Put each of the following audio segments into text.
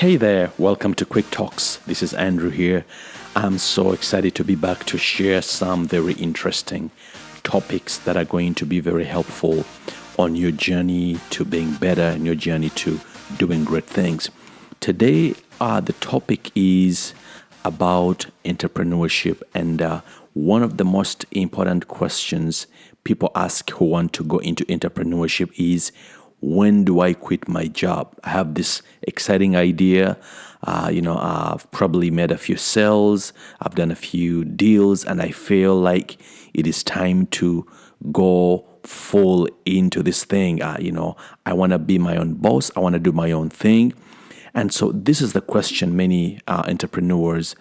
Hey there, welcome to Quick Talks. This is Andrew here. I'm so excited to be back to share some very interesting topics that are going to be very helpful on your journey to being better and your journey to doing great things. Today, the topic is about entrepreneurship, and one of the most important questions people ask who want to go into entrepreneurship is, when do I quit my job? I have this exciting idea. I've probably made a few sales, I've done a few deals, and I feel like it is time to go full into this thing. I want to be my own boss. I want to do my own thing. And so this is the question many entrepreneurs,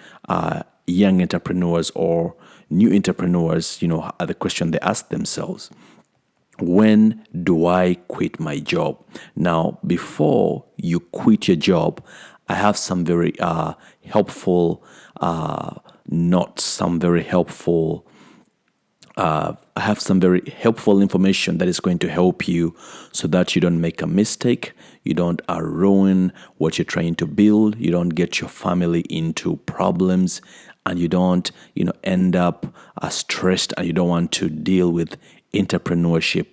young entrepreneurs or new entrepreneurs, are the question they ask themselves. When do I quit my job? Now, before you quit your job, I have some very helpful notes, I have some very helpful information that is going to help you so that you don't make a mistake, you don't ruin what you're trying to build, you don't get your family into problems, and you don't, end up stressed, and you don't want to deal with entrepreneurship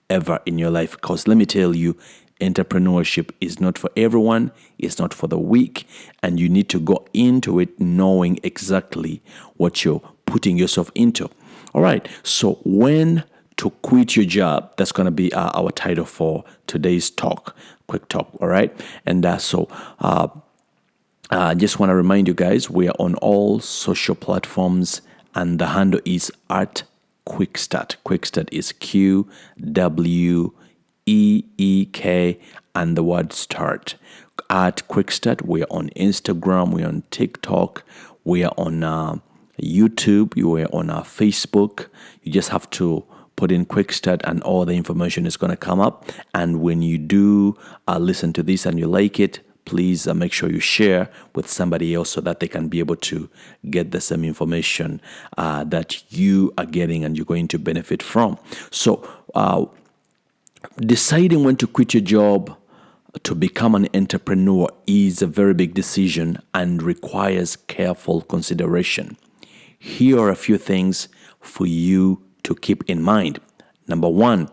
ever in your life. Because let me tell you, entrepreneurship is not for everyone, it's not for the weak, and you need to go into it knowing exactly what you're putting yourself into. All right, so when to quit your job, that's going to be our title for today's talk, quick talk. All right, and I just want to remind you guys, we are on all social platforms, and the handle is at Quickstart. Quickstart is QWEEK and the word start. At Quickstart, we are on Instagram, we are on TikTok, we are on YouTube, we are on Facebook. You just have to put in Quickstart and all the information is going to come up. And when you do listen to this and you like it, please make sure you share with somebody else so that they can be able to get the same information that you are getting and you're going to benefit from. So deciding when to quit your job to become an entrepreneur is a very big decision and requires careful consideration. Here are a few things for you to keep in mind. Number one,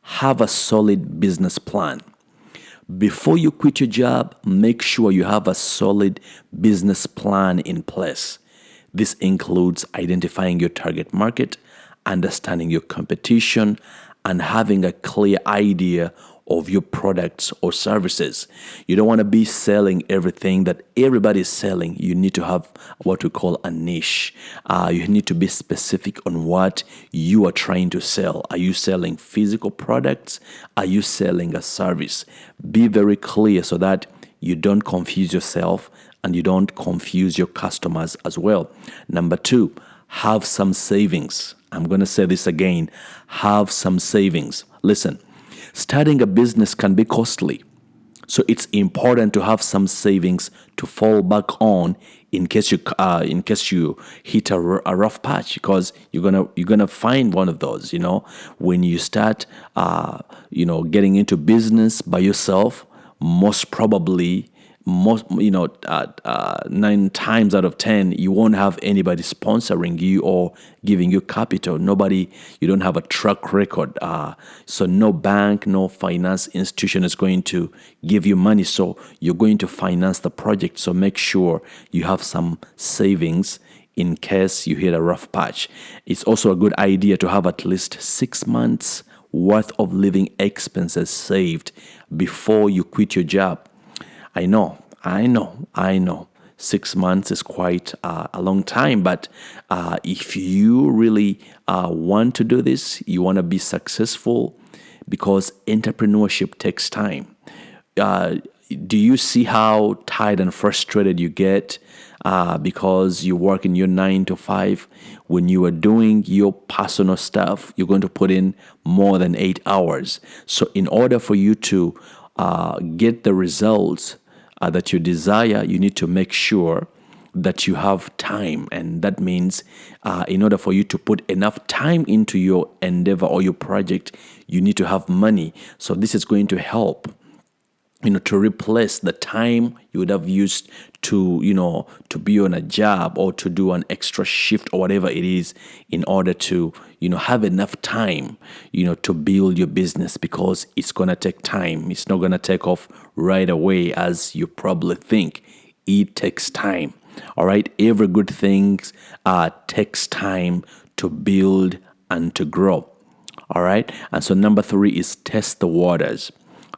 have a solid business plan. Before you quit your job, make sure you have a solid business plan in place. This includes identifying your target market, understanding your competition, and having a clear idea of your products or services. You don't want to be selling everything that everybody is selling. You need to have what we call a niche. You need to be specific on what you are trying to sell. Are you selling physical products? Are you selling a service? Be very clear so that you don't confuse yourself and you don't confuse your customers as well. Number two, have some savings. I'm going to say this again. Have some savings. Listen. Starting a business can be costly, so it's important to have some savings to fall back on in case you hit a rough patch, because you're gonna find one of those. When you start getting into business by yourself, most probably 9 times out of 10 you won't have anybody sponsoring you or giving you capital. You don't have a track record, so no bank, no finance institution is going to give you money, so you're going to finance the project. So make sure you have some savings in case you hit a rough patch. It's also a good idea to have at least 6 months worth of living expenses saved before you quit your job. I know. 6 months is quite a long time, but if you really want to do this, you want to be successful, because entrepreneurship takes time. Do you see how tired and frustrated you get because you work in your 9 to 5? When you are doing your personal stuff, you're going to put in more than 8 hours. So in order for you to get the results that you desire, you need to make sure that you have time. And that means in order for you to put enough time into your endeavor or your project, you need to have money. So this is going to help to replace the time you would have used to, to be on a job or to do an extra shift or whatever it is, in order to, have enough time, to build your business, because it's going to take time. It's not going to take off right away as you probably think. It takes time. All right. Every good thing takes time to build and to grow. All right. And so number 3 is test the waters.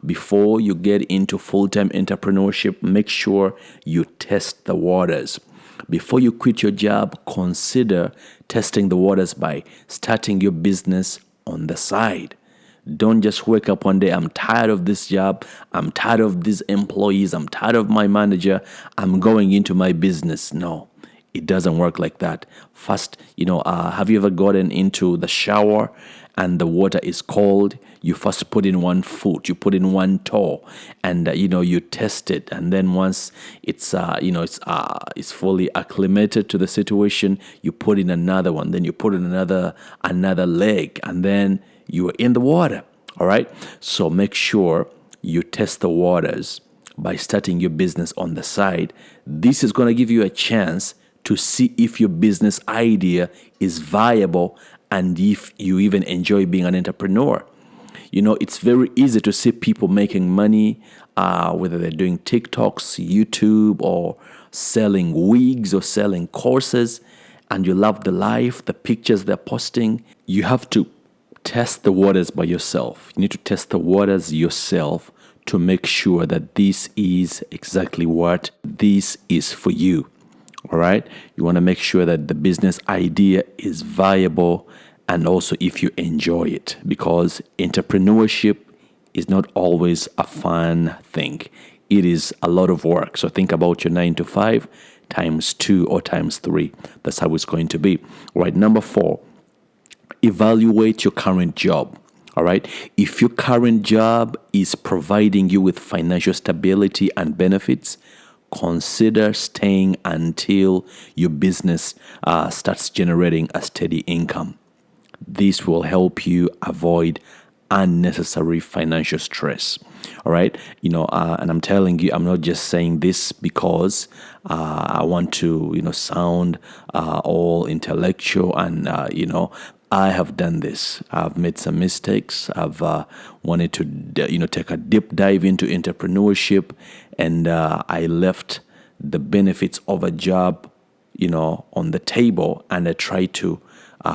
Before you get into full-time entrepreneurship, make sure you test the waters. Before you quit your job, consider testing the waters by starting your business on the side. Don't just wake up one day, I'm tired of this job, I'm tired of these employees, I'm tired of my manager, I'm going into my business. No, it doesn't work like that. First, have you ever gotten into the shower and the water is cold? You first put in one foot, you put in one toe, and you test it. And then once it's fully acclimated to the situation, you put in another one. Then you put in another leg, and then you are in the water. All right. So make sure you test the waters by starting your business on the side. This is going to give you a chance to see if your business idea is viable and if you even enjoy being an entrepreneur. It's very easy to see people making money, whether they're doing TikToks, YouTube, or selling wigs or selling courses, and you love the life, the pictures they're posting. You have to test the waters by yourself. You need to test the waters yourself to make sure that this is exactly what this is for you. All right? You want to make sure that the business idea is viable, and also if you enjoy it, because entrepreneurship is not always a fun thing. It is a lot of work. So think about your 9 to 5 times 2 or times 3. That's how it's going to be. All right, number 4, evaluate your current job. All right. If your current job is providing you with financial stability and benefits, consider staying until your business starts generating a steady income. This will help you avoid unnecessary financial stress. All right. And I'm telling you, I'm not just saying this because I want to, sound all intellectual and, I have done this. I've made some mistakes. I've wanted to, take a deep dive into entrepreneurship, and I left the benefits of a job, on the table, and I tried to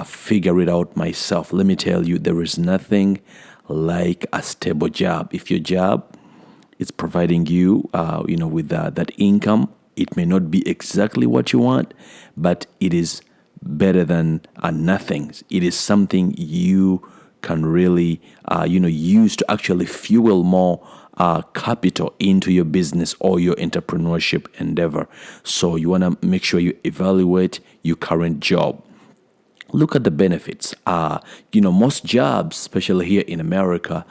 figure it out myself. Let me tell you, there is nothing like a stable job. If your job is providing you, with that income, it may not be exactly what you want, but it is better than nothing. It is something you can really, use to actually fuel more capital into your business or your entrepreneurship endeavor. So you want to make sure you evaluate your current job. Look at the benefits. Most jobs, especially here in America,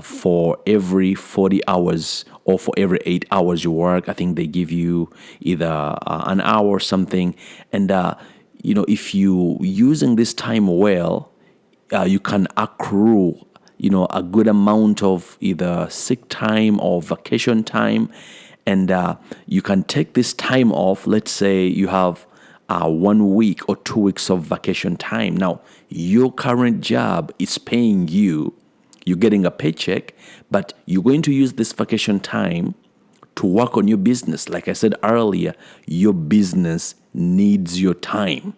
for every 40 hours or for every 8 hours you work, I think they give you either an hour or something. And, if you using this time well, you can accrue, a good amount of either sick time or vacation time. And you can take this time off. Let's say you have 1 week or 2 weeks of vacation time. Now, your current job is paying you, you're getting a paycheck, but you're going to use this vacation time to work on your business. Like I said earlier, your business needs your time.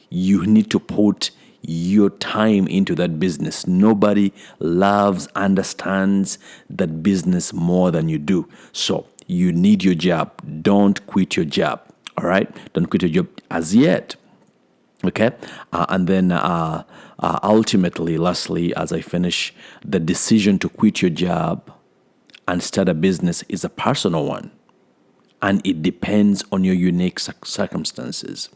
You need to put your time into that business. Nobody loves, understands that business more than you do. So you need your job. Don't quit your job. All right? Don't quit your job as yet. Okay? And then ultimately, lastly, as I finish, the decision to quit your job and start a business is a personal one. And it depends on your unique circumstances.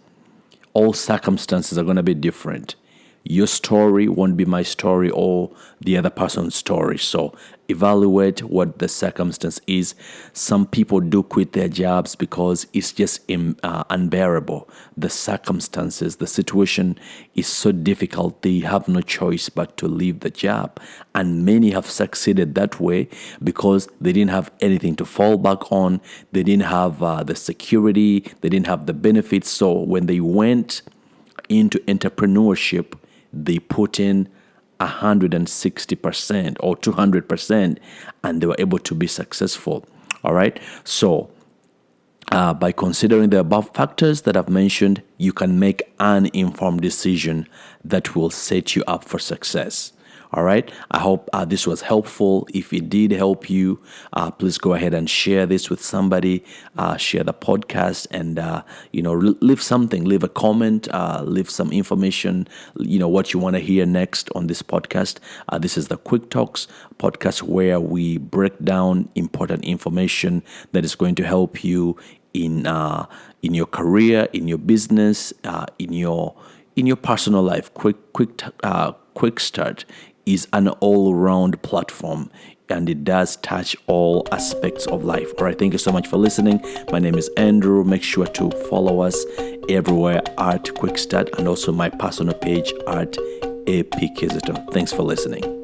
All circumstances are going to be different. Your story won't be my story or the other person's story. So evaluate what the circumstance is. Some people do quit their jobs because it's just unbearable. The circumstances, the situation is so difficult, they have no choice but to leave the job. And many have succeeded that way because they didn't have anything to fall back on. They didn't have the security, they didn't have the benefits. So when they went into entrepreneurship, they put in 160% or 200%, and they were able to be successful. All right. So by considering the above factors that I've mentioned, you can make an informed decision that will set you up for success. All right. I hope this was helpful. If it did help you, please go ahead and share this with somebody. Share the podcast, and leave something. Leave a comment. Leave some information. What you want to hear next on this podcast. This is the Quick Talks podcast, where we break down important information that is going to help you in your career, in your business, in your personal life. Quick Start is an all-round platform, and it does touch all aspects of life. All right, thank you so much for listening. My name is Andrew. Make sure to follow us everywhere at Quick Start, and also my personal page at AP Kizito. Thanks for listening.